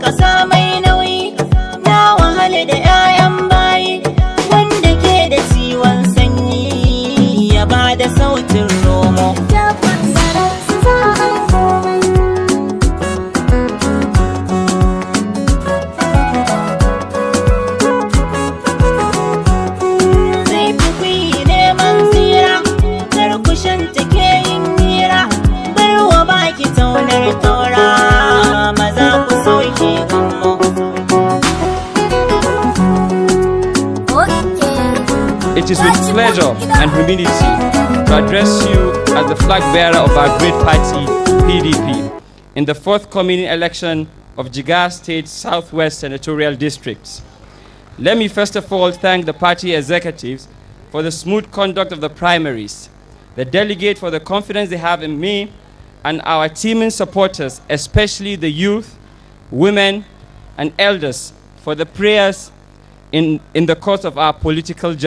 ƙasa mai nauyi, na wahala da 'ya'yan bayi, wanda ke da ciwon sanyi ya ba da sautin romo. It is with pleasure and humility to address you as the flag bearer of our great party, PDP, in the forthcoming election of Jigawa State Southwest Senatorial Districts. Let me first of all thank the party executives for the smooth conduct of the primaries, the delegate for the confidence they have in me, and our teaming supporters, especially the youth, women, and elders, for the prayers in the course of our political journey.